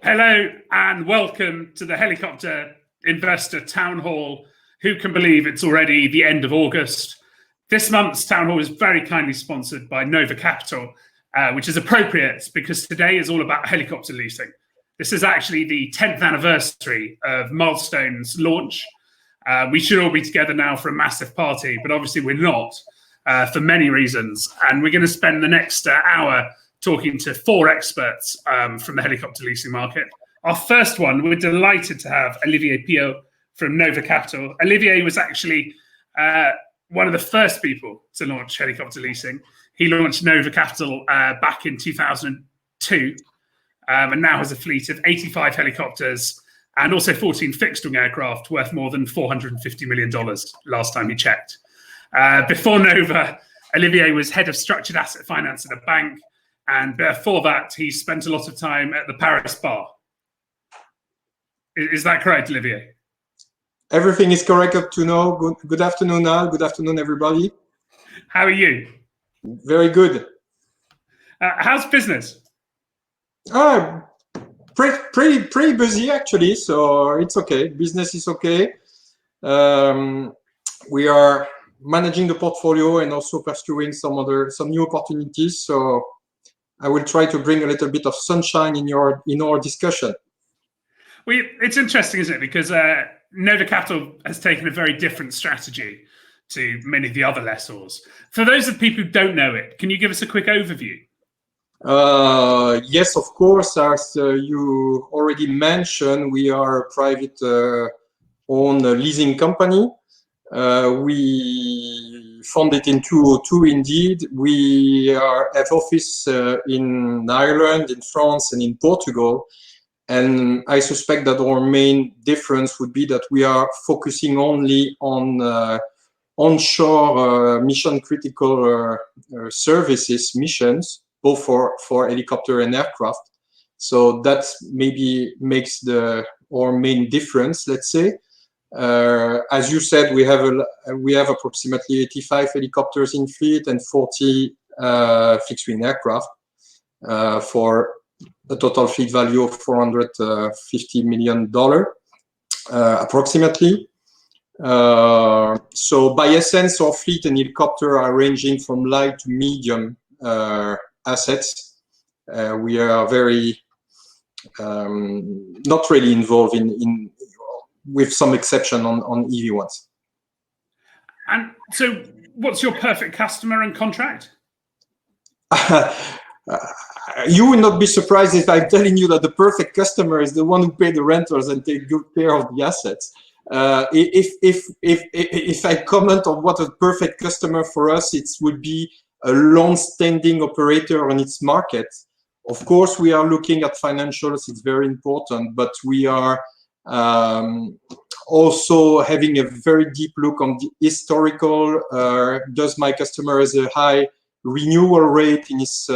Hello and welcome to the Helicopter Investor Town Hall. Who can believe it's already the end of August? This month's Town Hall is very kindly sponsored by Nova Capital, which is appropriate because today is all about helicopter leasing. This is actually the 10th anniversary of Milestone's launch. We should all be together now for a massive party, but obviously we're not for many reasons. And we're going to spend the next hour talking to four experts from the helicopter leasing market. Our first one, we're delighted to have Olivier Piot from Nova Capital. Olivier was actually one of the first people to launch helicopter leasing. He launched Nova Capital back in 2002 and now has a fleet of 85 helicopters and also 14 fixed-wing aircraft worth more than $450 million last time he checked. Before Nova, Olivier was head of structured asset finance at a bank. And before that, he spent a lot of time at the Paris bar. Is that correct, Olivier? Everything is correct up to now. Good afternoon, Al. Good afternoon, everybody. How are you? Very good. How's business? Pretty busy, actually. So it's okay. Business is okay. We are managing the portfolio and also pursuing some new opportunities. So I will try to bring a little bit of sunshine in our discussion. It's interesting, isn't it? Because Nova Capital has taken a very different strategy to many of the other lessors. For those of people who don't know it, can you give us a quick overview? Yes, of course. As you already mentioned, we are a private-owned leasing company. We founded in 2002, indeed. We have office in Ireland, in France, and in Portugal. And I suspect that our main difference would be that we are focusing only on onshore mission-critical services, missions, both for helicopter and aircraft. So that maybe makes our main difference, let's say. As you said, we have approximately 85 helicopters in fleet and 40 fixed-wing aircraft for a total fleet value of $450 million, approximately. So by essence, our fleet and helicopter are ranging from light to medium assets. We are very not really involved in with some exception on EV ones. And so what's your perfect customer and contract? You will not be surprised if I'm telling you that the perfect customer is the one who pays the renters and takes good care of the assets. If I comment on what a perfect customer for us, it would be a long-standing operator on its market. Of course, we are looking at financials. It's very important, but we are also having a very deep look on the historical. Does my customer has a high renewal rate in his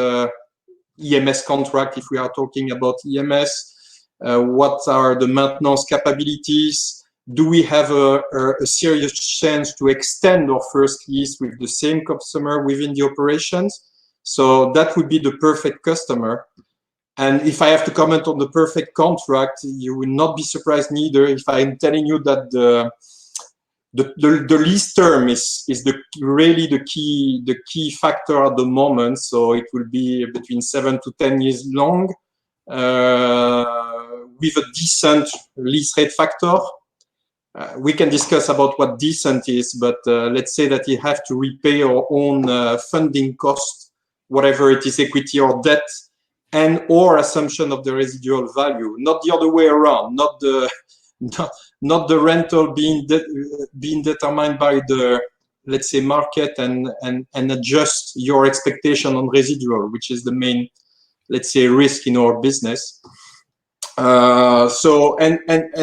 EMS contract, if we are talking about EMS? What are the maintenance capabilities? Do we have a serious chance to extend our first lease with the same customer within the operations? So that would be the perfect customer. And if I have to comment on the perfect contract, you will not be surprised neither if I'm telling you that the lease term is really the key factor at the moment. So it will be between 7 to 10 years long, with a decent lease rate factor. We can discuss about what decent is, but let's say that you have to repay our own funding cost, whatever it is, equity or debt, and or assumption of the residual value, not the other way around, not the rental being determined by the, let's say, market and adjust your expectation on residual, which is the main, let's say, risk in our business. So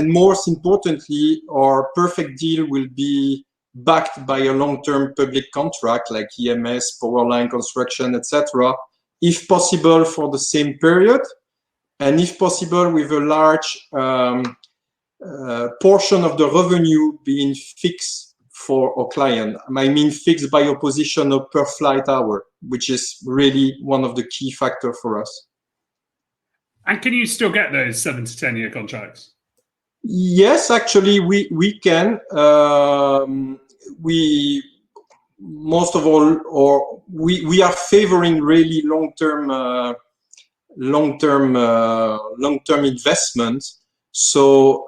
most importantly, our perfect deal will be backed by a long-term public contract like EMS, power line construction, etc. If possible for the same period, and if possible with a large portion of the revenue being fixed for our client. I mean fixed by opposition of per flight hour, which is really one of the key factors for us. And can you still get those 7 to 10 year contracts? Yes, actually, we can. We most of all, or we are favoring really long-term investment. So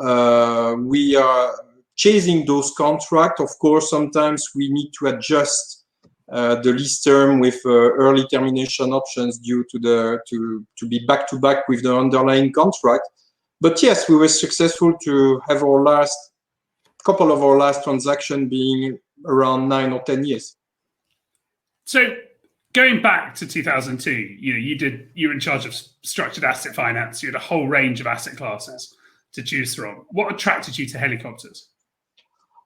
we are chasing those contracts. Of course, sometimes we need to adjust the lease term with early termination options due to to be back to back with the underlying contract. But yes, we were successful to have our couple of our last transactions being around 9 or 10 years. So going back to 2002, you were in charge of structured asset finance. You had a whole range of asset classes to choose from. What attracted you to helicopters?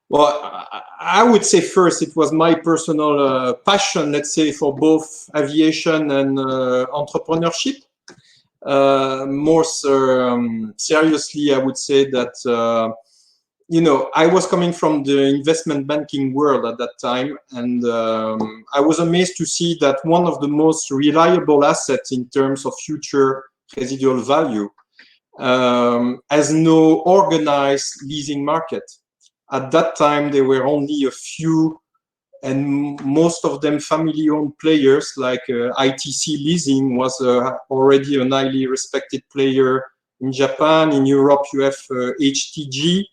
Well, I would say first it was my personal passion, let's say, for both aviation and entrepreneurship. More seriously, I would say that I was coming from the investment banking world at that time, and I was amazed to see that one of the most reliable assets in terms of future residual value has no organized leasing market. At that time, there were only a few, and most of them family-owned players, like ITC Leasing was already a highly respected player in Japan. In Europe, you have HTG,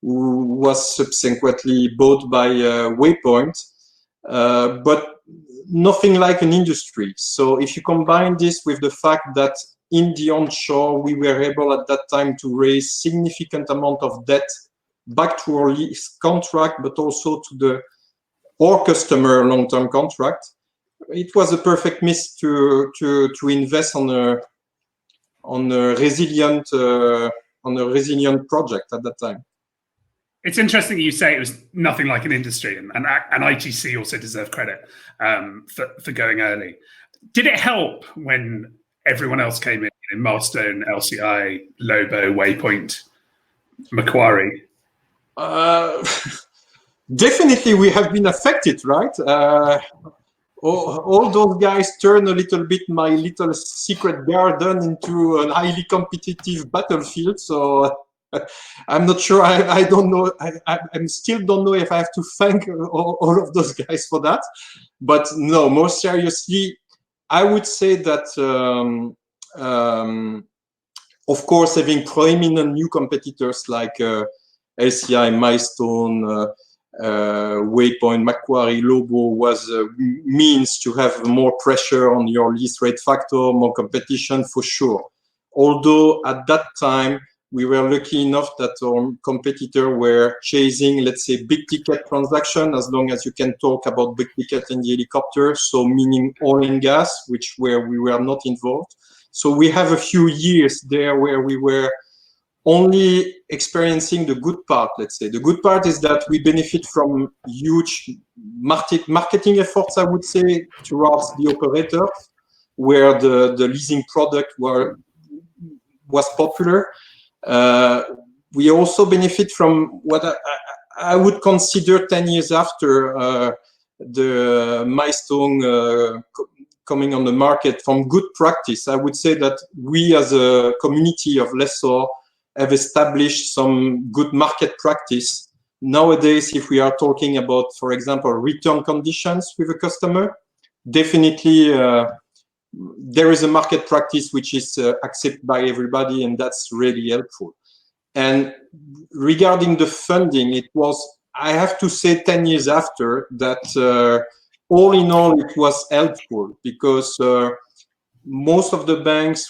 who was subsequently bought by Waypoint, but nothing like an industry. So if you combine this with the fact that in the onshore, we were able at that time to raise significant amount of debt back to our lease contract, but also to our customer long-term contract, it was a perfect mix to invest on a resilient project at that time. It's interesting you say it was nothing like an industry, and ITC also deserve credit for going early. Did it help when everyone else came in? Milestone, LCI, Lobo, Waypoint, Macquarie. Definitely, we have been affected, right? All those guys turn a little bit my little secret garden into a highly competitive battlefield. So I'm not sure. I don't know. I still don't know if I have to thank all of those guys for that. But no, more seriously, I would say that, of course, having prominent new competitors like LCI, Milestone, Waypoint, Macquarie, Lobo was a means to have more pressure on your lease rate factor, more competition for sure. Although at that time, we were lucky enough that our competitor were chasing, let's say, big ticket transaction, as long as you can talk about big ticket in the helicopter, so meaning oil and gas, where we were not involved. So we have a few years there where we were only experiencing the good part, let's say. The good part is that we benefit from huge marketing efforts, I would say, towards the operators, where the leasing product was popular. We also benefit from what I would consider 10 years after the Milestone coming on the market from good practice. I would say that we as a community of lessors have established some good market practice. Nowadays, if we are talking about, for example, return conditions with a customer, definitely there is a market practice which is accepted by everybody, and that's really helpful. And regarding the funding, it was, I have to say, 10 years after that, all in all, it was helpful because most of the banks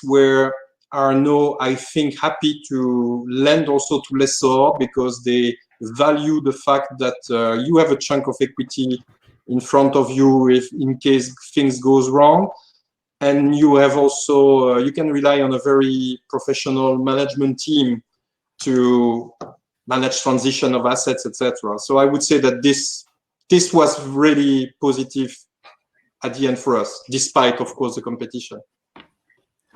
are now, I think, happy to lend also to lessor because they value the fact that you have a chunk of equity in front of you if in case things goes wrong. And you have also, you can rely on a very professional management team to manage transition of assets, etc. So I would say that this was really positive at the end for us, despite, of course, the competition.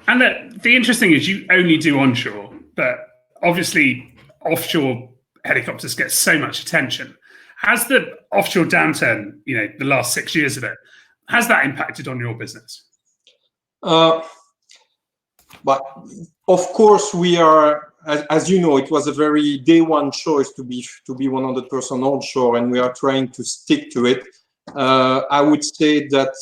And the interesting is you only do onshore, but obviously offshore helicopters get so much attention. Has the offshore downturn, the last 6 years of it, has that impacted on your business? But of course, we are, as you know, it was a very day one choice to be 100% onshore, and we are trying to stick to it. I would say that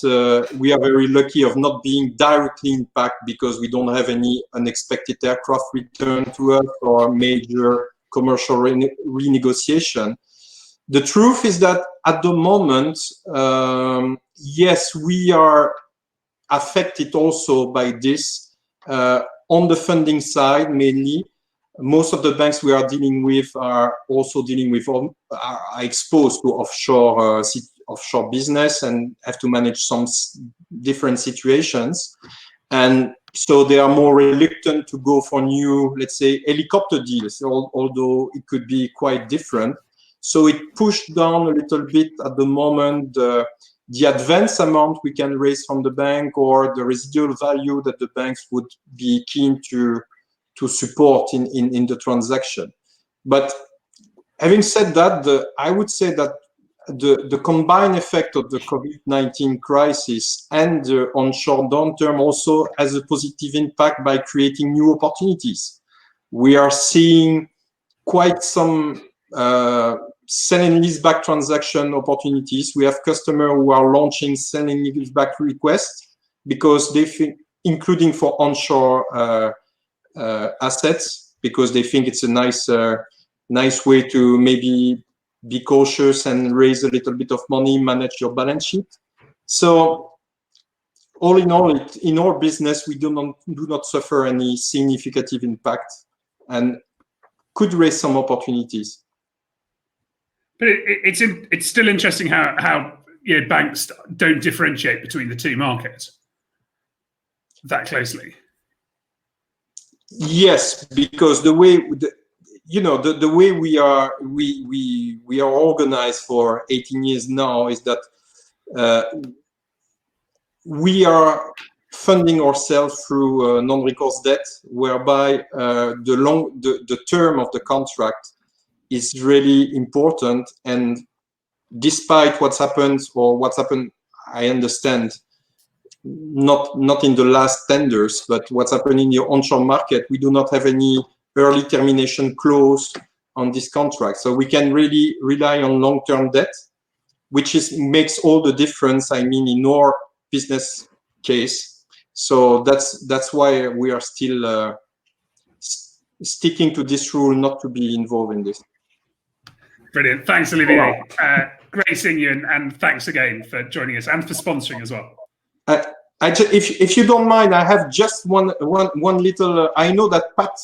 we are very lucky of not being directly impacted because we don't have any unexpected aircraft return to us or major commercial renegotiation. The truth is that at the moment, yes, we are affected also by this. On the funding side, mainly, most of the banks we are dealing with are also dealing with, are exposed to offshore business and have to manage some different situations. And so they are more reluctant to go for new, let's say, helicopter deals, although it could be quite different. So it pushed down a little bit at the moment the advance amount we can raise from the bank or the residual value that the banks would be keen to support in the transaction. But having said that, I would say that the combined effect of the COVID-19 crisis and the onshore downturn also has a positive impact by creating new opportunities. We are seeing quite some sell and leaseback transaction opportunities. We have customers who are launching sell and leaseback requests because they think, including for onshore assets, because they think it's a nice way to maybe be cautious and raise a little bit of money, manage your balance sheet. So all in all, in our business, we do not suffer any significant impact and could raise some opportunities. But it's still interesting how banks don't differentiate between the two markets that closely. Yes, because the way the way we are organized for 18 years now is that we are funding ourselves through non-recourse debt, whereby the term of the contract is really important. And despite what's happened, I understand, not in the last tenders, but what's happening in the onshore market, we do not have any early termination clause on this contract. So we can really rely on long-term debt, which makes all the difference, I mean, in our business case. So that's why we are still sticking to this rule not to be involved in this. Brilliant. Thanks, Olivier. Great seeing you, and thanks again for joining us and for sponsoring as well. If you don't mind, I have just one little. I know that Pat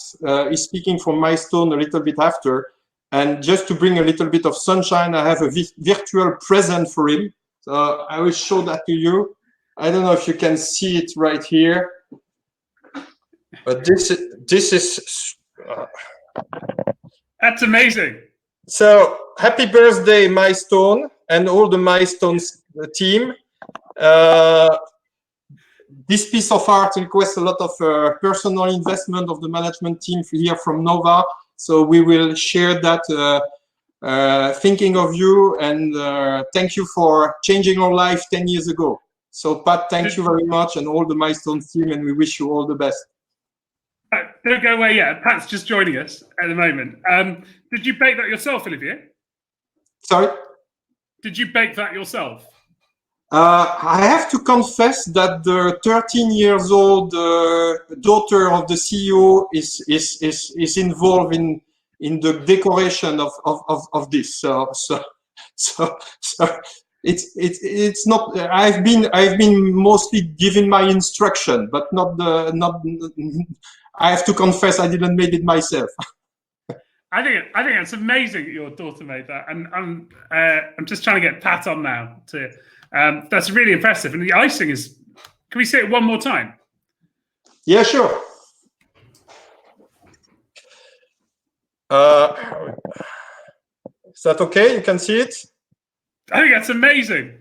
is speaking from Milestone a little bit after, and just to bring a little bit of sunshine, I have a virtual present for him. So I will show that to you. I don't know if you can see it right here, but this is. That's amazing. So happy birthday, Milestone, and all the Milestones team. This piece of art requests a lot of personal investment of the management team here from Nova. So we will share that, thinking of you, and thank you for changing our life 10 years ago. So Pat, thank you very much, and all the Milestones team, and we wish you all the best. Don't go away yet. Pat's just joining us at the moment. Did you bake that yourself, Olivier? Sorry? Did you bake that yourself? I have to confess that the 13-year-old daughter of the CEO is involved in the decoration of this. So it's not. I've been mostly giving my instruction, but not. I have to confess, I didn't make it myself. I think it's amazing that your daughter made that, and I'm just trying to get Pat on now to. That's really impressive, and the icing is. Can we say it one more time? Yeah, sure. Is that okay? You can see it. I think that's amazing.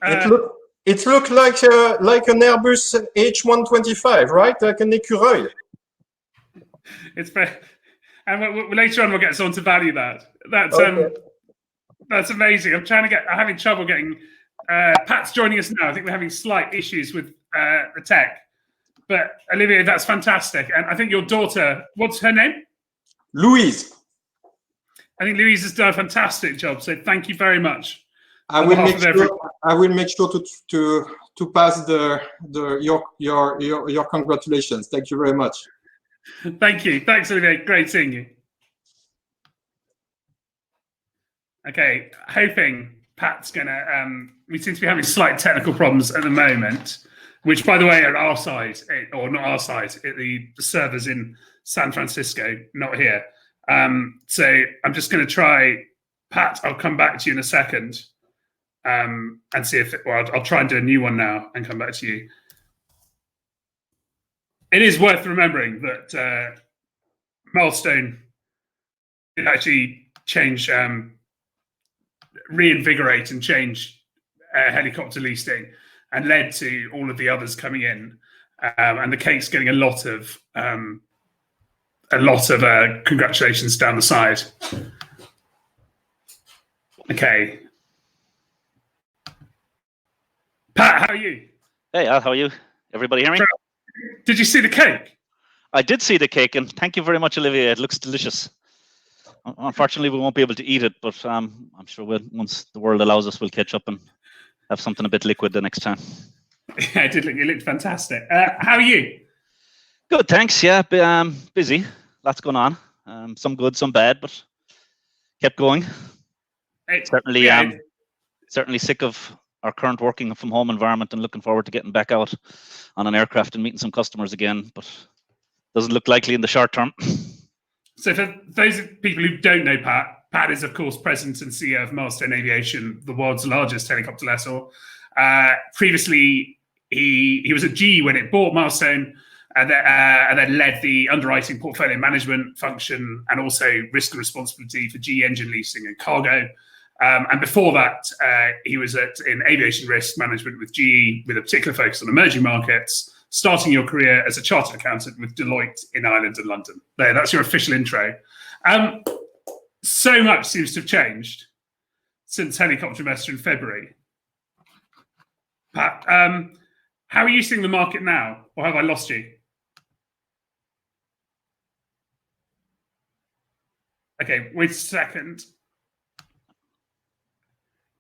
It looked like an Airbus H125, right? Like an écureuil. It's very, and later on we'll get someone to value that. That's amazing. I'm having trouble getting. Pat's joining us now. I think we're having slight issues with the tech. But Olivier, that's fantastic. And I think your daughter, what's her name? Louise. I think Louise has done a fantastic job. So thank you very much. I will make sure to pass your congratulations. Thank you very much. Thank you. Thanks, Olivier. Great seeing you. Okay, hoping Pat's gonna. We seem to be having slight technical problems at the moment, which, by the way, are our side, or not our side, the servers in San Francisco, not here. So I'm just going to try, Pat. I'll come back to you in a second, and see if I'll try and do a new one now and come back to you. It is worth remembering that Milestone did actually change. Reinvigorate and change helicopter leasing, and led to all of the others coming in, and the cake's getting a lot of congratulations down the side. Okay, Pat, how are you? Hey, Al, how are you? Everybody hear me? Did you see the cake? I did see the cake, and thank you very much, Olivier. It looks delicious. Unfortunately, we won't be able to eat it, but I'm sure once the world allows us, we'll catch up and have something a bit liquid the next time. Yeah, it looked fantastic. How are you? Good, thanks. Yeah, busy. Lots going on. Some good, some bad, but kept going. Certainly sick of our current working from home environment and looking forward to getting back out on an aircraft and meeting some customers again, but doesn't look likely in the short term. So for those people who don't know Pat is, of course, President and CEO of Milestone Aviation, the world's largest helicopter lessor. Previously, he was at GE when it bought Milestone, and then led the underwriting portfolio management function and also risk and responsibility for GE engine leasing and cargo. And before that, he was in aviation risk management with GE, with a particular focus on emerging markets, starting your career as a chartered accountant with Deloitte in Ireland and London. There, that's your official intro. So much seems to have changed since Helicopter Investor in February. Pat, how are you seeing the market now? Or have I lost you? Okay, wait a second.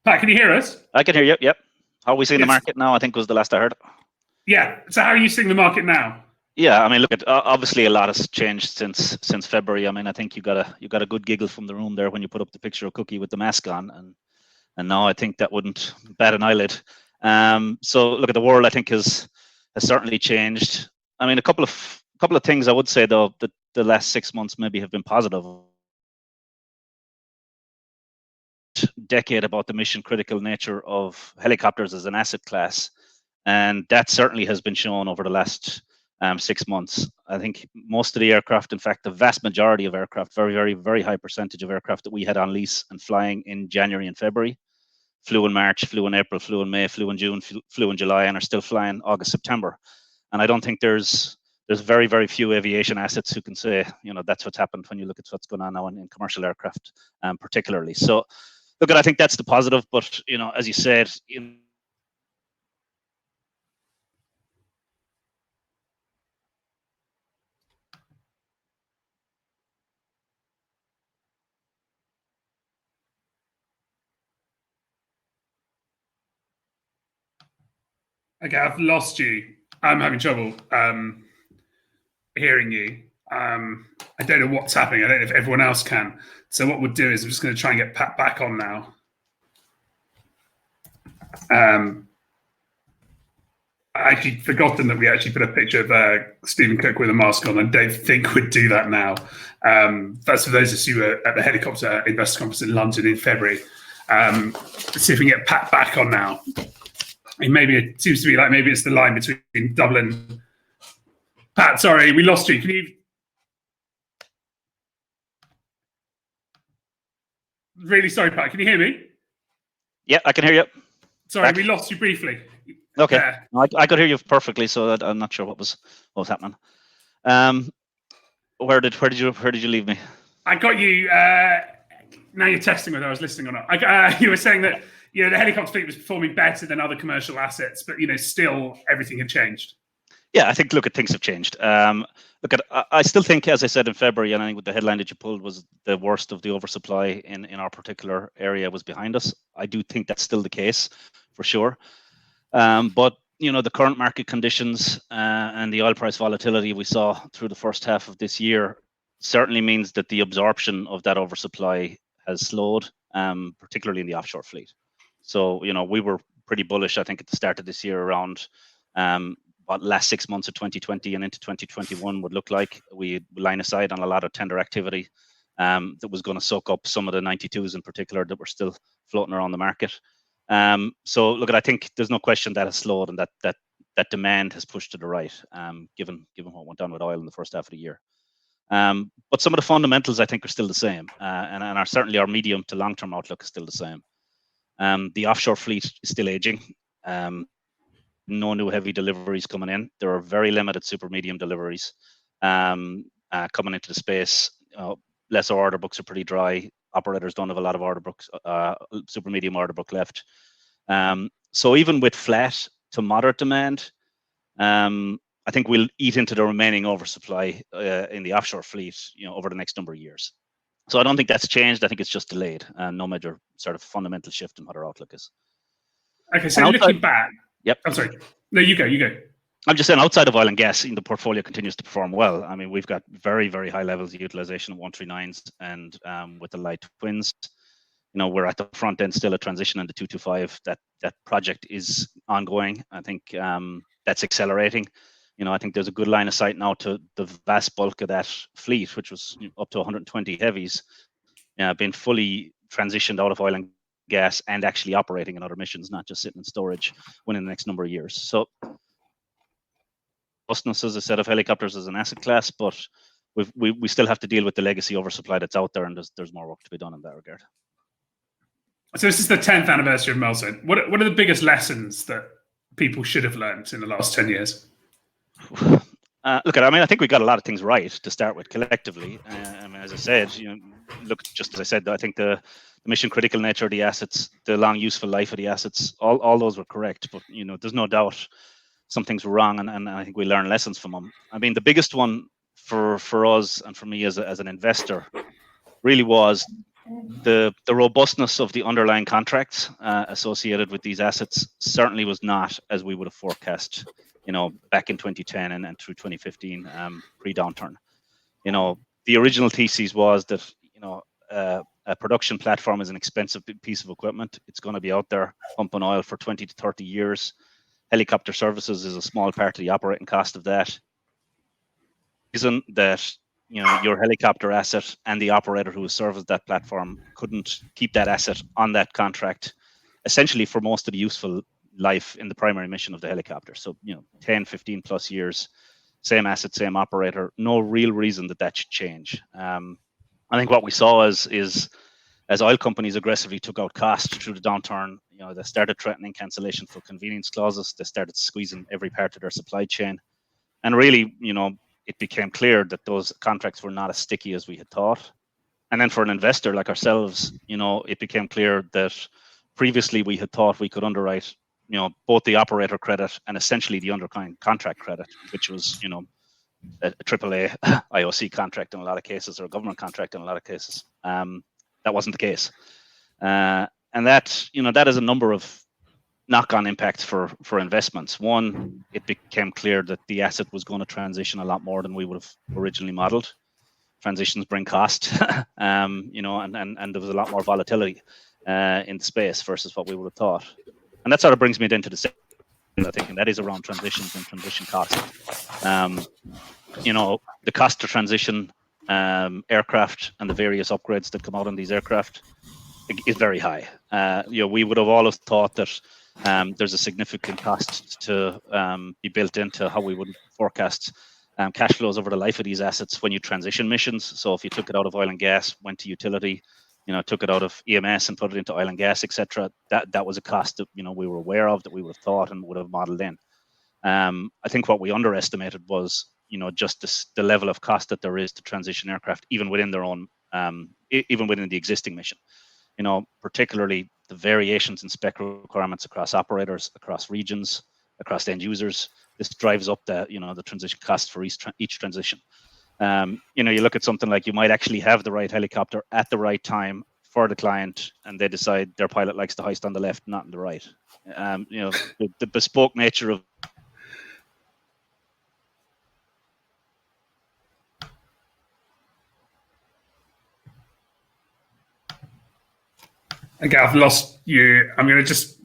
Pat, can you hear us? I can hear you, yep. How are we seeing the market now? I think was the last I heard. Yeah, so how are you seeing the market now? Yeah, I mean, look, obviously a lot has changed since February. I mean, I think you got a good giggle from the room there when you put up the picture of Cookie with the mask on, and now I think that wouldn't bat an eyelid. So look at the world. I think has certainly changed. I mean, a couple of things I would say though that the last 6 months maybe have been positive. Decade about the mission critical nature of helicopters as an asset class, and that certainly has been shown over the last 6 months. I think most of the aircraft, in fact, the vast majority of aircraft, very, very, very high percentage of aircraft that we had on lease and flying in January and February, flew in March, flew in April, flew in May, flew in June, flew in July, and are still flying August, September. And I don't think there's very, very few aviation assets who can say, you know, that's what's happened when you look at what's going on now in commercial aircraft, particularly. So, look, I think that's the positive. But you know, as you said, Okay, I've lost you. I'm having trouble hearing you. I don't know what's happening. I don't know if everyone else can. So what we'll do is I'm just going to try and get Pat back on now. I actually forgotten that we actually put a picture of Stephen Cook with a mask on. I don't think we'd do that now. That's for those of us who were at the Helicopter Investor Conference in London in February. Let's see if we can get Pat back on now. And maybe it seems to be like maybe it's the line between Dublin. Pat, sorry, we lost you. Can you? Really sorry, Pat. Can you hear me? Yeah, I can hear you. Sorry, Back. We lost you briefly. Okay, no, I could hear you perfectly, so I'm not sure what was happening. Where did you leave me? I got you. Now you're testing whether I was listening or not. You were saying that the helicopter fleet was performing better than other commercial assets, but still everything had changed. Yeah, I think, look, things have changed. I still think, as I said in February, and I think with the headline that you pulled was the worst of the oversupply in our particular area was behind us. I do think that's still the case, for sure. But, the current market conditions and the oil price volatility we saw through the first half of this year certainly means that the absorption of that oversupply has slowed, particularly in the offshore fleet. So, we were pretty bullish, I think, at the start of this year around what last 6 months of 2020 and into 2021 would look like. We line of sight on a lot of tender activity that was going to soak up some of the 92s in particular that were still floating around the market. So look, I think there's no question that has slowed and that demand has pushed to the right, given what went on with oil in the first half of the year. But some of the fundamentals I think are still the same, and are certainly our medium to long-term outlook is still the same. The offshore fleet is still aging. No new heavy deliveries coming in. There are very limited super medium deliveries coming into the space. Lesser order books are pretty dry. Operators don't have a lot of order books, super medium order book left. So even with flat to moderate demand, I think we'll eat into the remaining oversupply in the offshore fleet, over the next number of years. So I don't think that's changed. I think it's just delayed, and no major sort of fundamental shift in what our outlook is. Okay, so looking back. Yep. I'm sorry. No, you go. I'm just saying, outside of oil and gas, the portfolio continues to perform well. I mean, we've got very, very high levels of utilization of 139s, and with the light twins, we're at the front end still a transition into 225. That project is ongoing. I think that's accelerating. I think there's a good line of sight now to the vast bulk of that fleet, which was up to 120 heavies, being fully transitioned out of oil and gas and actually operating in other missions, not just sitting in storage within the next number of years. So robustness as a set of helicopters as an asset class, but we still have to deal with the legacy oversupply that's out there, and there's more work to be done in that regard. So this is the 10th anniversary of Milestone. What are the biggest lessons that people should have learned in the last 10 years? I think we got a lot of things right to start with collectively. As I said, just as I said, I think the mission critical nature of the assets, the long useful life of the assets, all those were correct. But there's no doubt some things were wrong, and I think we learned lessons from them. The biggest one for us and for me as an investor really was the robustness of the underlying contracts associated with these assets. Certainly was not as we would have forecast, back in 2010 and through 2015, pre-downturn. The original thesis was that a production platform is an expensive piece of equipment. It's going to be out there pumping oil for 20 to 30 years. Helicopter services is a small part of the operating cost of that. Reason that your helicopter asset and the operator who serviced that platform couldn't keep that asset on that contract essentially for most of the useful life in the primary mission of the helicopter. So 10, 15 plus years, same asset, same operator. No real reason that should change. I think what we saw is as oil companies aggressively took out cost through the downturn, they started threatening cancellation for convenience clauses. They started squeezing every part of their supply chain, and really, it became clear that those contracts were not as sticky as we had thought. And then for an investor like ourselves, it became clear that previously we had thought we could underwrite, both the operator credit and essentially the underlying contract credit, which was, a AAA IOC contract in a lot of cases, or a government contract in a lot of cases. That wasn't the case. And that has a number of knock-on impacts for investments. One, it became clear that the asset was going to transition a lot more than we would have originally modeled. Transitions bring cost, and there was a lot more volatility in the space versus what we would have thought. And that sort of brings me into the second, I think, and that is around transitions and transition costs. The cost to transition aircraft and the various upgrades that come out on these aircraft is very high. We would have always thought that there's a significant cost to be built into how we would forecast cash flows over the life of these assets when you transition missions. So if you took it out of oil and gas, went to utility, took it out of EMS and put it into oil and gas, etc., that was a cost that we were aware of, that we would have thought and would have modeled in. I think what we underestimated was just the level of cost that there is to transition aircraft, even within their own, even within the existing mission. Particularly the variations in spec requirements across operators, across regions, across end users. this drives up the the transition cost for each transition. You look at something like you might actually have the right helicopter at the right time for the client, and they decide their pilot likes the hoist on the left, not on the right. The bespoke nature of Okay, I've lost you. I'm going to just...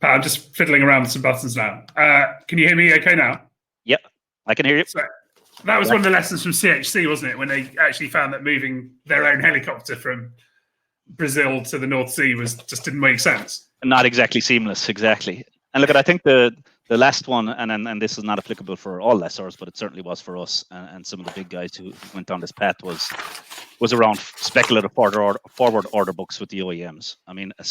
I'm just fiddling around with some buttons now. Can you hear me okay now? Yep, I can hear you. So that was one of the lessons from CHC, wasn't it? When they actually found that moving their own helicopter from Brazil to the North Sea just didn't make sense. Not exactly seamless, exactly. And look, I think the last one, and this is not applicable for all lessors, but it certainly was for us and some of the big guys who went down this path, was around speculative forward order books with the OEMs. I mean, a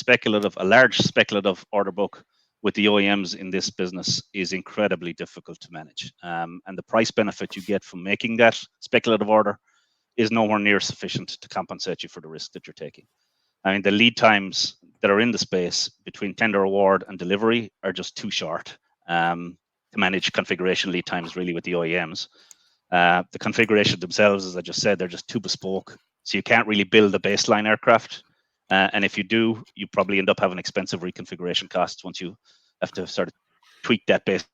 large speculative order book with the OEMs in this business is incredibly difficult to manage. And the price benefit you get from making that speculative order is nowhere near sufficient to compensate you for the risk that you're taking. I mean, the lead times that are in the space between tender award and delivery are just too short to manage configuration lead times really with the OEMs. The configuration themselves, as I just said, they're just too bespoke. So you can't really build a baseline aircraft. And if you do, you probably end up having expensive reconfiguration costs once you have to sort of tweak that base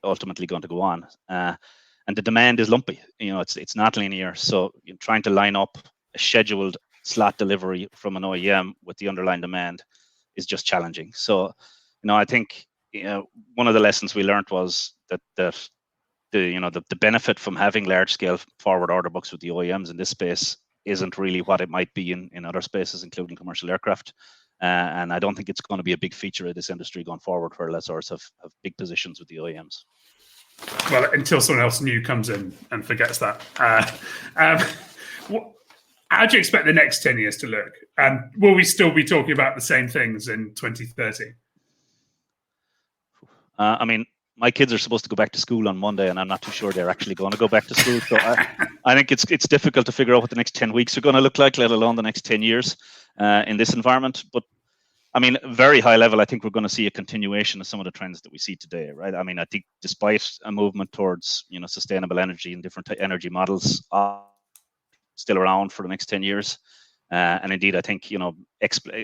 ultimately going to go on. And the demand is lumpy. It's not linear. So you're trying to line up a scheduled slot delivery from an OEM with the underlying demand is just challenging. So, I think one of the lessons we learned was that the benefit from having large scale forward order books with the OEMs in this space isn't really what it might be in other spaces, including commercial aircraft. And I don't think it's going to be a big feature of this industry going forward, where lessors have big positions with the OEMs. Well, until someone else new comes in and forgets that. How do you expect the next 10 years to look? And will we still be talking about the same things in 2030? I mean, my kids are supposed to go back to school on Monday, and I'm not too sure they're actually going to go back to school. So I think it's difficult to figure out what the next 10 weeks are going to look like, let alone the next 10 years in this environment. But I mean, very high level, I think we're going to see a continuation of some of the trends that we see today, right? I mean, I think despite a movement towards sustainable energy and different energy models still around for the next 10 years. And indeed, I think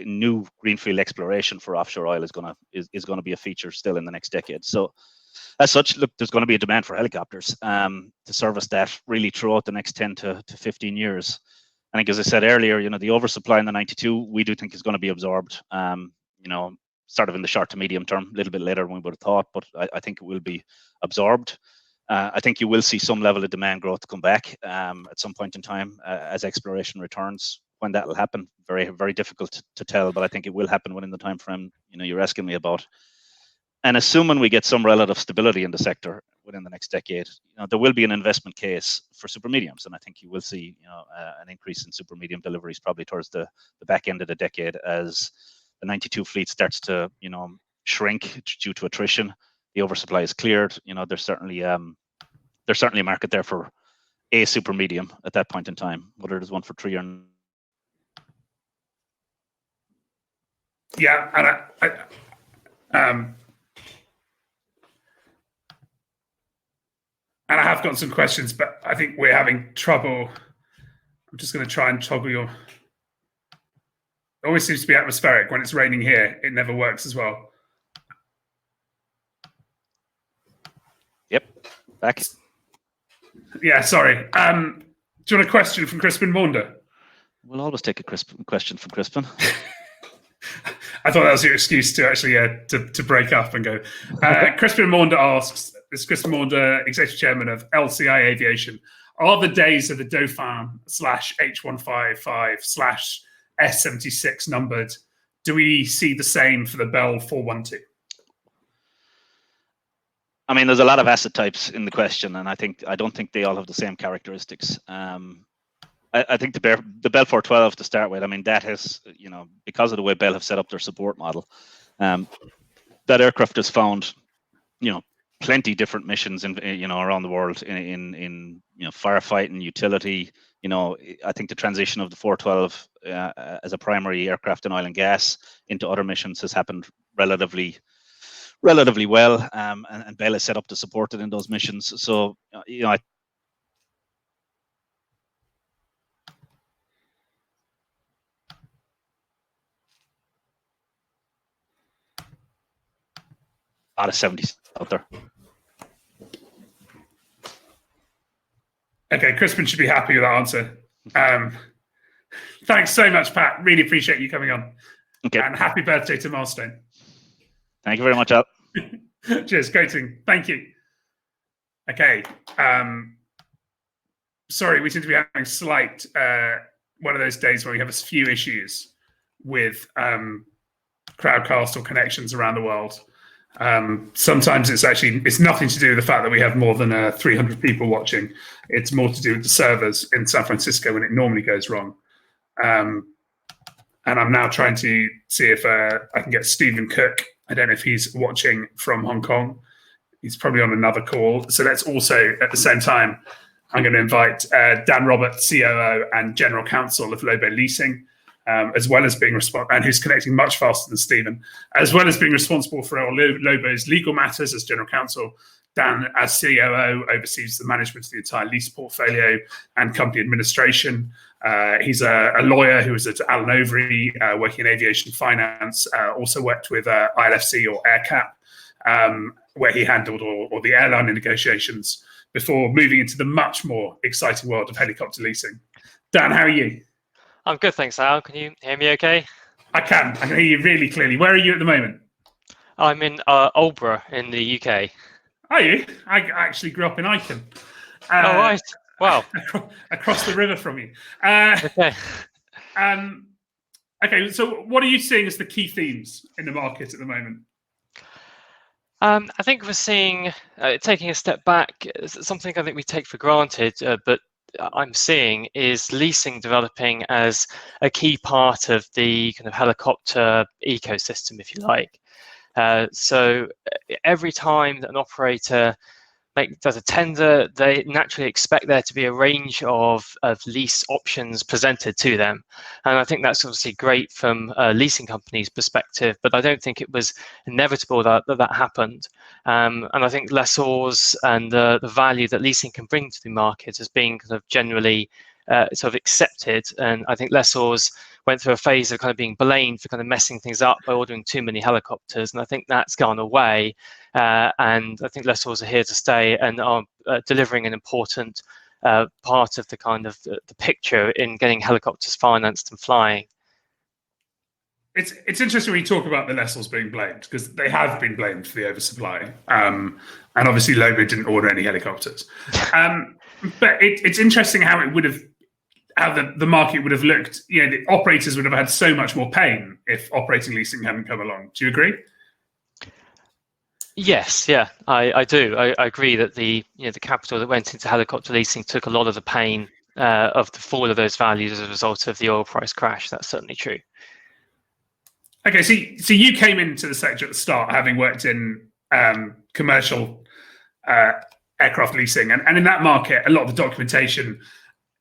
new greenfield exploration for offshore oil is going to be a feature still in the next decade. So, as such, look, there's going to be a demand for helicopters to service that really throughout the next 10 to 15 years. I think, as I said earlier, the oversupply in the 92 we do think is going to be absorbed. Sort of in the short to medium term, a little bit later than we would have thought, but I think it will be absorbed. I think you will see some level of demand growth come back at some point in time as exploration returns. When that will happen, very, very difficult to tell, but I think it will happen within the time frame you're asking me about. And assuming we get some relative stability in the sector within the next decade, there will be an investment case for super mediums, and I think you will see an increase in super medium deliveries probably towards the back end of the decade as the 92 fleet starts to shrink due to attrition. The oversupply is cleared. There's certainly a market there for a super medium at that point in time, whether there's one for 3 or. Yeah, and I have got some questions, but I think we're having trouble. I'm just going to try and toggle your. It always seems to be atmospheric when it's raining here. It never works as well. Yep, back. Yeah, sorry. Do you want a question from Crispin Maunder? We'll always take a question from Crispin. I thought that was your excuse to actually to break up and go. Crispin Maunder asks, this is Crispin Maunder, Executive Chairman of LCI Aviation. Are the days of the Dauphin /H155/S76 numbered? Do we see the same for the Bell 412? I mean, there's a lot of asset types in the question, and I don't think they all have the same characteristics. I think the Bell 412 to start with, I mean, that has, because of the way Bell have set up their support model, that aircraft has found, plenty different missions in around the world in firefighting, utility. I think the transition of the 412 as a primary aircraft in oil and gas into other missions has happened relatively well, and Bell is set up to support it in those missions. So out of 70 out there. Okay, Crispin should be happy with that answer. Thanks so much, Pat. Really appreciate you coming on. Okay. And happy birthday to Milestone. Thank you very much, Al. Cheers, greeting. Thank you. Okay. Sorry, we seem to be having slight one of those days where we have a few issues with Crowdcast or connections around the world. Sometimes it's nothing to do with the fact that we have more than 300 people watching. It's more to do with the servers in San Francisco when it normally goes wrong. And I'm now trying to see if I can get Stephen Cook. I don't know if he's watching from Hong Kong. He's probably on another call. So let's also, at the same time, I'm going to invite Dan Roberts, COO and General Counsel of Lobo Leasing, as well as being and who's connecting much faster than Stephen, as well as being responsible for all Lobo's legal matters as General Counsel. Dan, as COO, oversees the management of the entire lease portfolio and company administration. He's a lawyer who was at Allen Overy, working in aviation finance, also worked with ILFC or AirCap, where he handled all the airline negotiations before moving into the much more exciting world of helicopter leasing. Dan, how are you? I'm good, thanks, Al. Can you hear me okay? I can hear you really clearly. Where are you at the moment? I'm in Aldeburgh in the UK. Are you? I actually grew up in Icon. Oh, right. Wow. Across the river from you. Okay. Okay, so what are you seeing as the key themes in the market at the moment? I think we're seeing, taking a step back, something I think we take for granted, but I'm seeing is leasing developing as a key part of the kind of helicopter ecosystem, if you like. So every time that an operator does a tender, they naturally expect there to be a range of lease options presented to them. And I think that's obviously great from a leasing company's perspective, but I don't think it was inevitable that happened. And I think lessors and the value that leasing can bring to the market has been kind of generally sort of accepted. And I think lessors went through a phase of kind of being blamed for kind of messing things up by ordering too many helicopters. And I think that's gone away. And I think lessors are here to stay and are delivering an important part of the kind of the picture in getting helicopters financed and flying. It's interesting when you talk about the lessors being blamed, because they have been blamed for the oversupply. And obviously Lobo didn't order any helicopters. But it's interesting how it would have, how the market would have looked. You know, the operators would have had so much more pain if operating leasing hadn't come along. Do you agree? Yes, yeah, I do. I agree that the capital that went into helicopter leasing took a lot of the pain of the fall of those values as a result of the oil price crash. That's certainly true. Okay, so you came into the sector at the start, having worked in commercial aircraft leasing, and in that market, a lot of the documentation,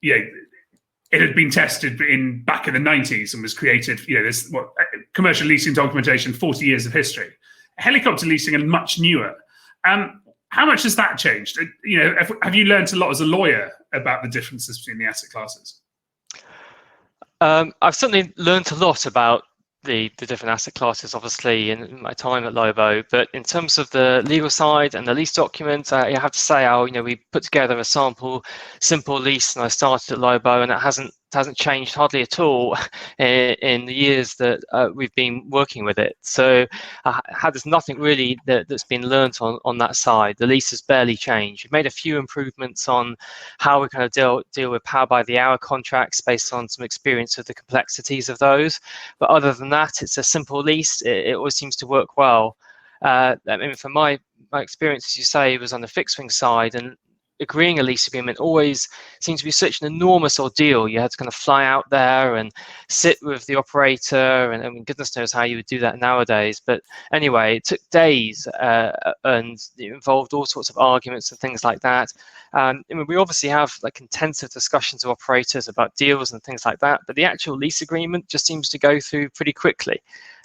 it had been tested back in the 90s and was created. This commercial leasing documentation, 40 years of history. Helicopter leasing are much newer. How much has that changed? Have you learned a lot as a lawyer about the differences between the asset classes? I've certainly learned a lot about the different asset classes, obviously, in my time at Lobo. But in terms of the legal side and the lease documents, I have to say, we put together a simple lease, and I started at Lobo, and it hasn't changed hardly at all in the years that we've been working with it. So there's nothing really that's been learnt on that side. The lease has barely changed. We've made a few improvements on how we kind of deal with power by the hour contracts based on some experience of the complexities of those. But other than that, it's a simple lease. It always seems to work well. I mean, from my experience, as you say, was on the fixed wing side, and agreeing a lease agreement always seemed to be such an enormous ordeal. You had to kind of fly out there and sit with the operator, and I mean, goodness knows how you would do that nowadays. But anyway, it took days, and it involved all sorts of arguments and things like that. I mean, we obviously have like intensive discussions with operators about deals and things like that, but the actual lease agreement just seems to go through pretty quickly.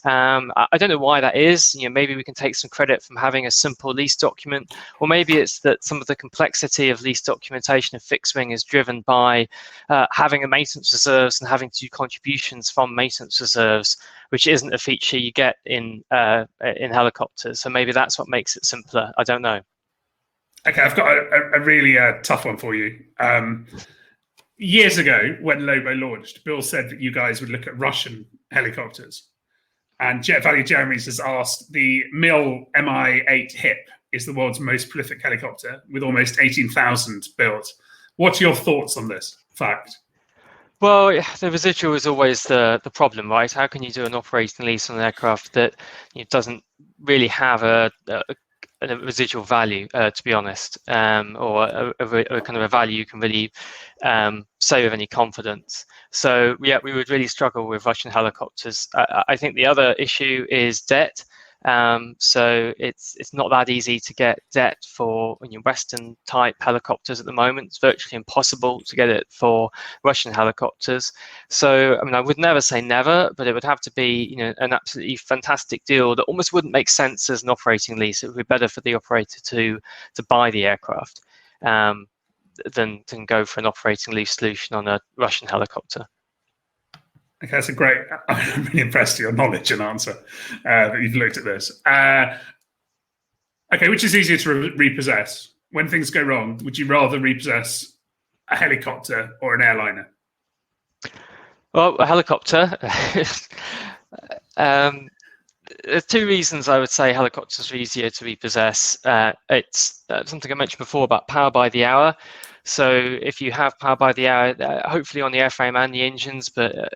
I don't know why that is. Maybe we can take some credit from having a simple lease document, or maybe it's that some of the complexity of lease documentation and fixed wing is driven by having a maintenance reserves and having to do contributions from maintenance reserves, which isn't a feature you get in helicopters. So maybe that's what makes it simpler. I don't know. Okay, I've got a really tough one for you. Years ago, when Lobo launched, Bill said that you guys would look at Russian helicopters. And Jet Value Jeremy's has asked, the MIL Mi-8 HIP is the world's most prolific helicopter with almost 18,000 built. What are your thoughts on this fact? Well, the residual is always the problem, right? How can you do an operating lease on an aircraft that doesn't really have a residual value, to be honest, or a kind of a value you can really say with any confidence. So yeah, we would really struggle with Russian helicopters. I think the other issue is debt. So it's not that easy to get debt for Western type helicopters at the moment. It's virtually impossible to get it for Russian helicopters. So I mean, I would never say never, but it would have to be an absolutely fantastic deal that almost wouldn't make sense as an operating lease. It would be better for the operator to buy the aircraft than go for an operating lease solution on a Russian helicopter. Okay, that's a great. I'm really impressed with your knowledge and answer that you've looked at this. Okay, which is easier to repossess? When things go wrong, would you rather repossess a helicopter or an airliner? Well, a helicopter. There's two reasons I would say helicopters are easier to repossess. It's something I mentioned before about power by the hour. So if you have power by the hour, hopefully on the airframe and the engines, but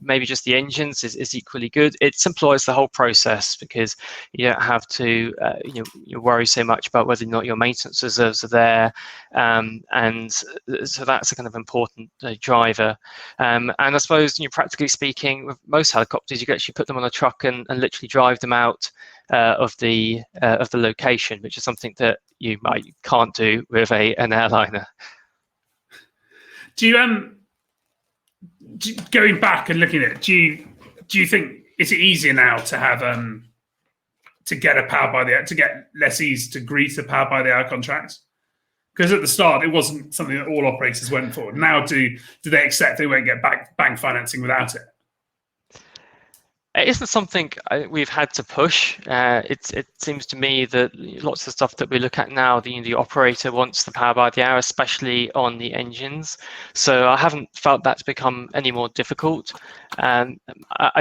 maybe just the engines is equally good. It simplifies the whole process because you don't have to you worry so much about whether or not your maintenance reserves are there, and so that's a kind of important driver. And I suppose practically speaking, with most helicopters, you can actually put them on a truck and literally drive them out of the location, which is something that you can't do with an airliner. Do you going back and looking at it, do you think is it easier now to have to get a power by the hour, to get lessees to agree to power by the hour contracts? Because at the start it wasn't something that all operators went for. Now do they accept they won't get bank financing without it? It isn't something we've had to push. It seems to me that lots of stuff that we look at now, the operator wants the power by the hour, especially on the engines. So I haven't felt that's become any more difficult. I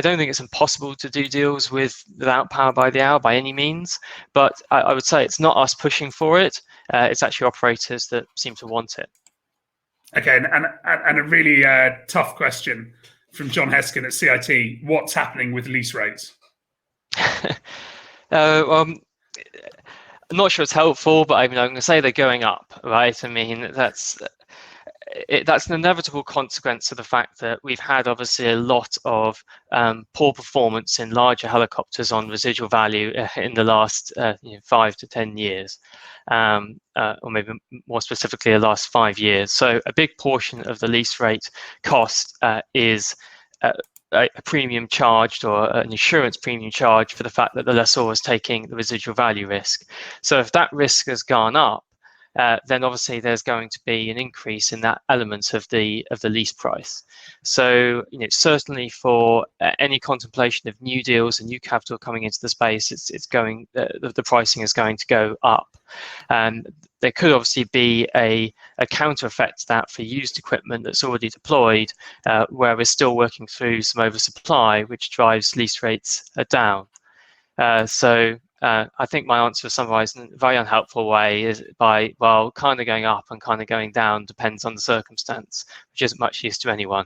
don't think it's impossible to do deals without power by the hour by any means, but I would say it's not us pushing for it. It's actually operators that seem to want it. Okay, and a really tough question from John Heskin at CIT. What's happening with lease rates? I'm not sure it's helpful, but I'm going to say they're going up, right? I mean, that's an inevitable consequence of the fact that we've had obviously a lot of poor performance in larger helicopters on residual value in the last 5 to 10 years, or maybe more specifically the last 5 years. So a big portion of the lease rate cost is a premium charged, or an insurance premium charged, for the fact that the lessor is taking the residual value risk. So if that risk has gone up, then obviously there's going to be an increase in that element of the lease price. So certainly for any contemplation of new deals and new capital coming into the space, it's going the pricing is going to go up. There could obviously be a counter effect to that for used equipment that's already deployed, where we're still working through some oversupply, which drives lease rates down. I think my answer, summarised in a very unhelpful way, is kind of going up and kind of going down depends on the circumstance, which isn't much use to anyone.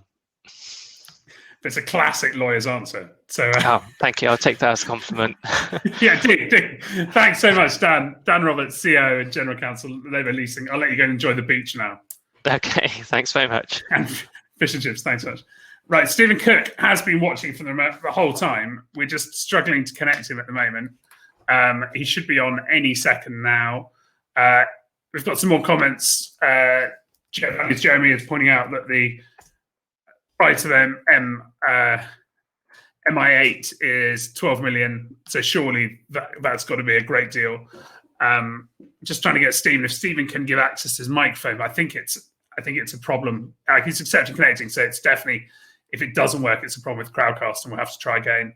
It's a classic lawyer's answer. So Oh, thank you. I'll take that as a compliment. yeah, do. Thanks so much, Dan. Dan Roberts, CEO and General Counsel, Labour Leasing. I'll let you go and enjoy the beach now. Okay, thanks very much. And fish and chips, thanks so much. Right, Stephen Cook has been watching for the whole time. We're just struggling to connect him at the moment. He should be on any second now. We've got some more comments. Jeremy is pointing out that the price of MI8 is 12 million. So surely that's got to be a great deal. Just trying to get Stephen. If Stephen can give access to his microphone, I think it's a problem. He's accepted connecting, so it's definitely, if it doesn't work, it's a problem with Crowdcast, and we'll have to try again.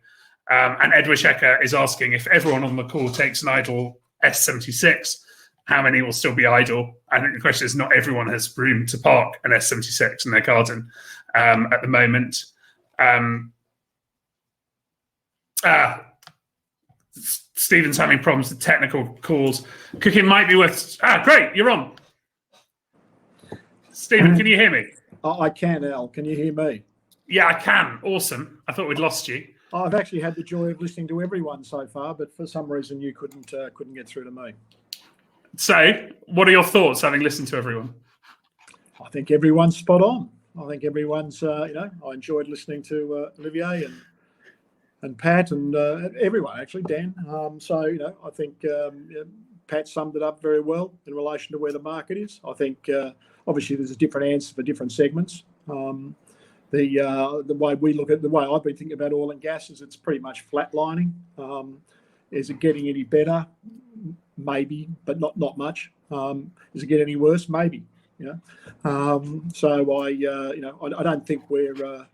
And Edward Shecker is asking if everyone on the call takes an idle S76, how many will still be idle? I think the question is not everyone has room to park an S76 in their garden at the moment. Stephen's having problems with technical calls. Cook, it might be worth... great, you're on. Stephen, can you hear me? I can, Al. Can you hear me? Yeah, I can. Awesome. I thought we'd lost you. I've actually had the joy of listening to everyone so far, but for some reason you couldn't get through to me. So, what are your thoughts, having listened to everyone? I think everyone's spot on. I think everyone's, I enjoyed listening to Olivier and Pat and everyone, actually, Dan. I think Pat summed it up very well in relation to where the market is. I think, obviously, there's a different answer for different segments. The way we look at the way I've been thinking about oil and gas is it's pretty much flatlining. Is it getting any better? Maybe, but not much. Is it getting any worse? Maybe. I don't think we're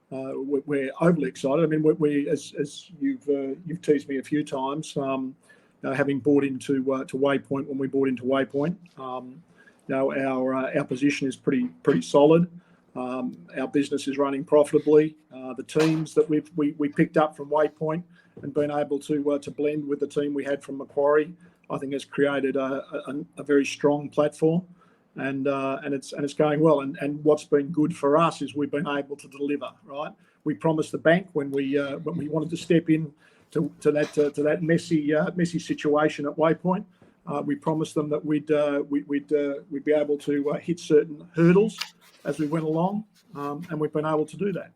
overly excited. I mean, we as you've teased me a few times, having bought into Waypoint when we bought into Waypoint, our position is pretty solid. Our business is running profitably. The teams that we picked up from Waypoint and been able to blend with the team we had from Macquarie, I think has created a very strong platform, and it's going well. And what's been good for us is we've been able to deliver. Right, we promised the bank when we wanted to step in to that messy situation at Waypoint. We promised them that we'd be able to hit certain hurdles as we went along, and we've been able to do that.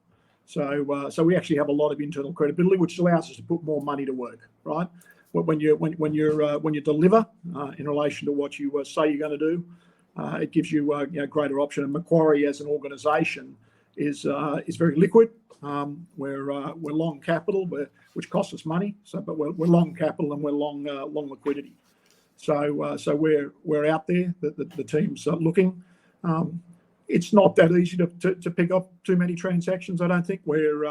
So we actually have a lot of internal credibility, which allows us to put more money to work. Right, when you deliver in relation to what you say you're going to do, it gives you a greater option. And Macquarie as an organisation is very liquid. We're long capital, which costs us money. But we're long capital and we're long liquidity. So we're out there. The team's looking. It's not that easy to pick up too many transactions. I don't think we're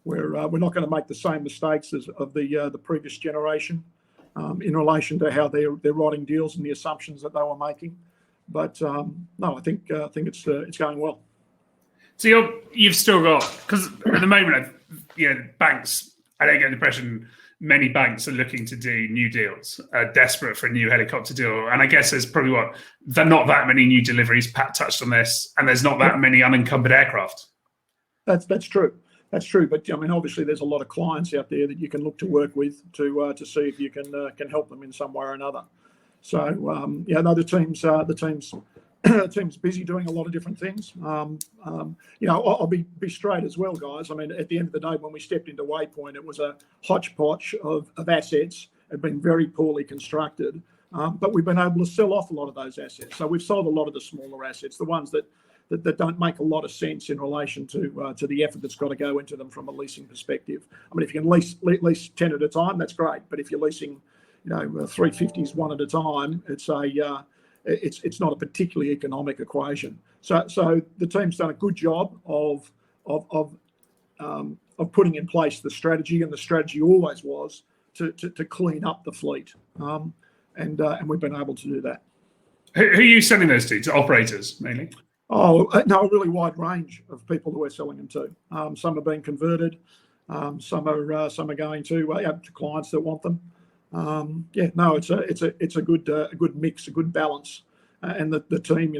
not going to make the same mistakes of the previous generation in relation to how they're writing deals and the assumptions that they were making. But no, I think it's going well. So you've still got, because at the moment, banks. I don't get the impression many banks are looking to do new deals, desperate for a new helicopter deal. And I guess there's probably not that many new deliveries. Pat touched on this, and there's not that many unencumbered aircraft. That's true. That's true. But I mean, obviously, there's a lot of clients out there that you can look to work with to see if you can help them in some way or another. So the team's busy doing a lot of different things. I'll be straight as well, guys. I mean, at the end of the day, when we stepped into Waypoint, it was a hodgepodge of assets, had been very poorly constructed, but we've been able to sell off a lot of those assets. So we've sold a lot of the smaller assets, the ones that don't make a lot of sense in relation to the effort that's got to go into them from a leasing perspective. I mean, if you can lease 10 at a time, that's great. But if you're leasing, 350s one at a time, it's not a particularly economic equation. So the team's done a good job of putting in place the strategy, and the strategy always was to clean up the fleet, and we've been able to do that. Who are you selling those to operators mainly? Oh no, a really wide range of people that we're selling them to. Some are being converted, some are going to clients that want them. It's a good mix, a good balance, and the team,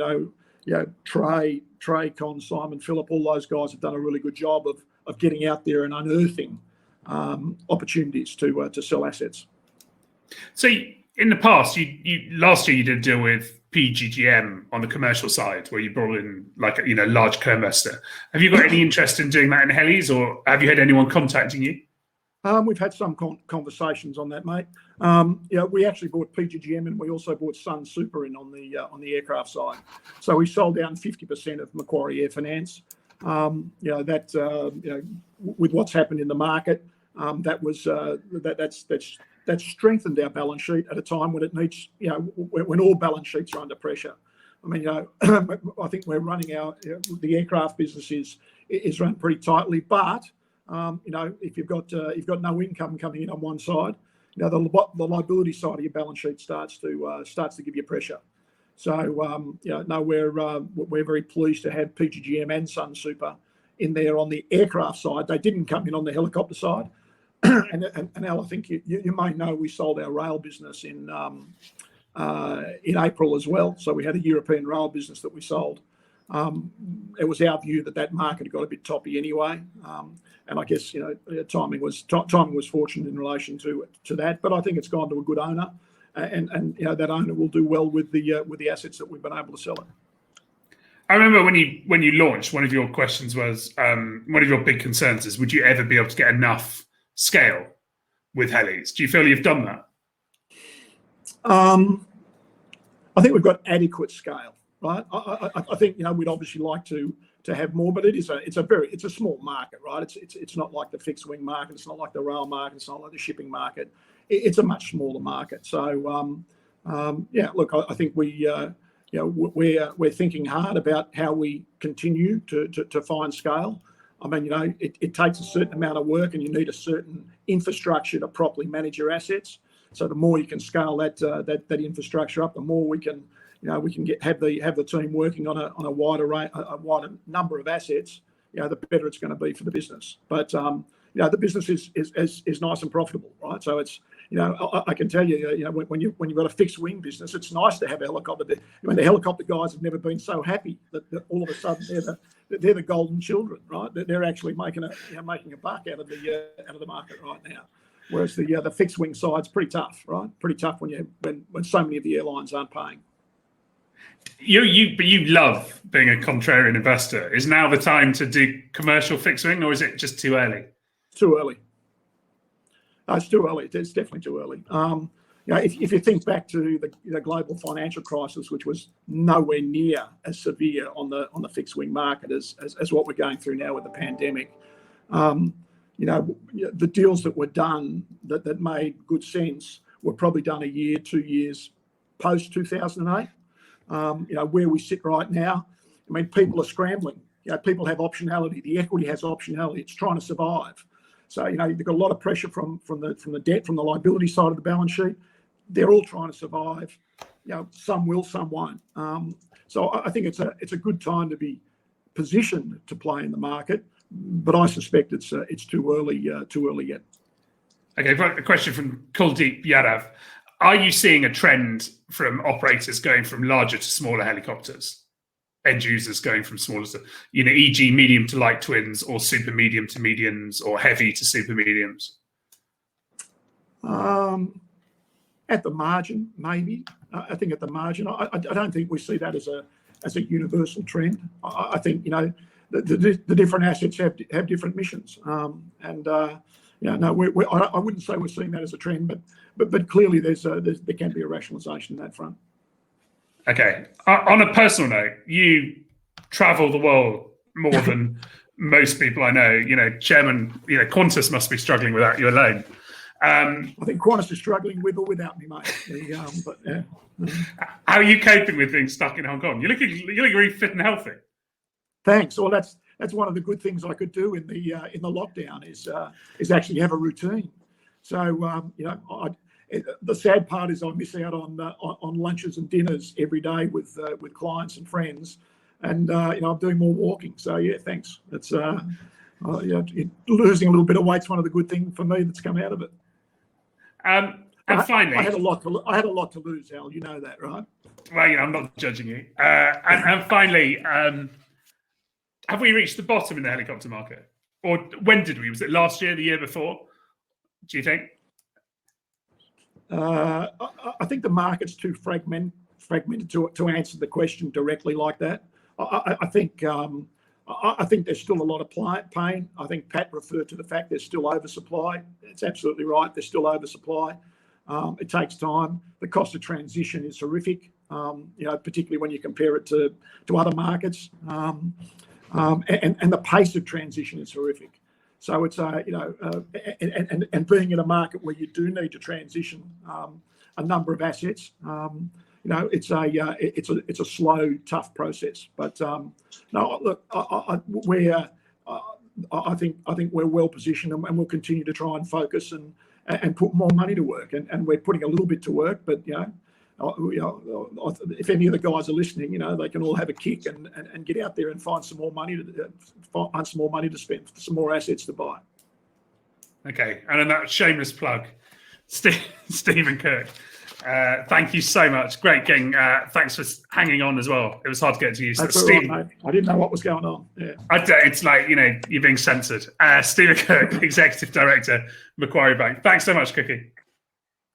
Trey, Con, Simon, Philip, all those guys have done a really good job getting out there and unearthing opportunities to sell assets. So in the past, you last year you did a deal with PGGM on the commercial side, where you brought in like large co-investor. Have you got any interest in doing that in helis, or have you had anyone contacting you? We've had some conversations on that, mate. We actually bought PGGM, and we also bought Sun Super in on the aircraft side. So we sold down 50% of Macquarie Air Finance. With what's happened in the market, that's strengthened our balance sheet at a time when it needs, when all balance sheets are under pressure. I mean, I think we're running the aircraft business is run pretty tightly, but if you've got no income coming in on one side, the liability side of your balance sheet starts to give you pressure. So we're very pleased to have PGGM and Sun Super in there on the aircraft side. They didn't come in on the helicopter side. And Al, I think you may know we sold our rail business in April as well. So we had a European rail business that we sold. It was our view that market got a bit toppy anyway, and I guess timing was fortunate in relation to that. But I think it's gone to a good owner, and that owner will do well with the assets that we've been able to sell it. I remember when you launched, one of your questions was one of your big concerns is, would you ever be able to get enough scale with helis? Do you feel you've done that? I think we've got adequate scale, right? I think we'd obviously like to have more, but it's a small market, right? It's not like the fixed wing market, it's not like the rail market, it's not like the shipping market. It's a much smaller market. So look, I think we're thinking hard about how we continue to find scale. I mean, it takes a certain amount of work, and you need a certain infrastructure to properly manage your assets. So the more you can scale that infrastructure up, the more we can have the team working on a wider number of assets. The better it's going to be for the business. But the business is nice and profitable, right? So it's I can tell you, when you've got a fixed wing business, it's nice to have a helicopter. I mean, the helicopter guys have never been so happy that all of a sudden they're the golden children, right? They're actually making a buck out of the market right now. Whereas the fixed wing side's pretty tough, right? Pretty tough when so many of the airlines aren't paying. But you love being a contrarian investor. Is now the time to do commercial fixed wing, or is it just too early? Too early. It's too early. It's definitely too early. If you think back to the global financial crisis, which was nowhere near as severe on the fixed wing market as what we're going through now with the pandemic, the deals that were done that made good sense were probably done a year, 2 years post 2008. Where we sit right now, I mean, people are scrambling. People have optionality. The equity has optionality. It's trying to survive. So you've got a lot of pressure from the debt, from the liability side of the balance sheet. They're all trying to survive. Some will, some won't. So I think it's a good time to be positioned to play in the market, but I suspect it's too early yet. Okay, a question from Kuldeep Yadav. Are you seeing a trend from operators going from larger to smaller helicopters? End users going from smaller to, e.g. medium to light twins, or super medium to mediums, or heavy to super mediums? At the margin, maybe. I think at the margin. I don't think we see that as a universal trend. I think the different assets have different missions, I wouldn't say we're seeing that as a trend, but clearly there can be a rationalisation in that front. Okay. On a personal note, you travel the world more than most people I know. Chairman, Qantas must be struggling without you alone. I think Qantas is struggling with or without me, mate. But yeah. How are you coping with being stuck in Hong Kong? You're looking really fit and healthy. Thanks. Well, that's one of the good things I could do in the lockdown is actually have a routine. So the sad part is I miss out on lunches and dinners every day with clients and friends, and I'm doing more walking. So yeah, thanks. It's losing a little bit of weight's one of the good things for me that's come out of it. And finally, I had a lot to lose, Al. You know that, right? Well, I'm not judging you. And finally, have we reached the bottom in the helicopter market? or when did we? Was it last year, the year before? Do you think? I think the market's too fragmented to answer the question directly like that. I think there's still a lot of pain. I think Pat referred to the fact there's still oversupply. It's absolutely right. There's still oversupply. It takes time. The cost of transition is horrific. Particularly when you compare it to other markets, and the pace of transition is horrific. So it's and being in a market where you do need to transition a number of assets, it's a slow, tough process. But no, look, I think we're well positioned, and we'll continue to try and focus and put more money to work, and we're putting a little bit to work. But if any of the guys are listening, they can all have a kick and get out there and find some more money to spend, some more assets to buy. Okay, and on that shameless plug, Stephen Kirk, thank you so much. Great getting. Thanks for hanging on as well. It was hard to get to you. That's all right, mate. I didn't know what was going on. Yeah, it's like you're being censored. Stephen Kirk, Executive Director, Macquarie Bank. Thanks so much, Cookie.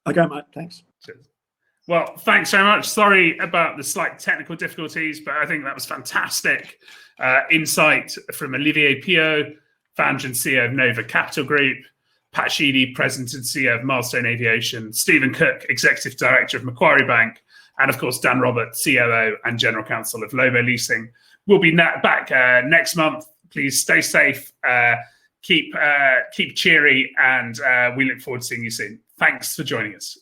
Okay, mate. Thanks. Cheers. Well, thanks very much. Sorry about the slight technical difficulties, but I think that was fantastic insight from Olivier, Piot, founder and CEO of Nova Capital Group, Pat Sheedy, President and CEO of Milestone Aviation, Stephen Cook, Executive Director of Macquarie Bank, and of course, Dan Roberts, COO and General Counsel of Lobo Leasing. We'll be back next month. Please stay safe, keep cheery, and we look forward to seeing you soon. Thanks for joining us.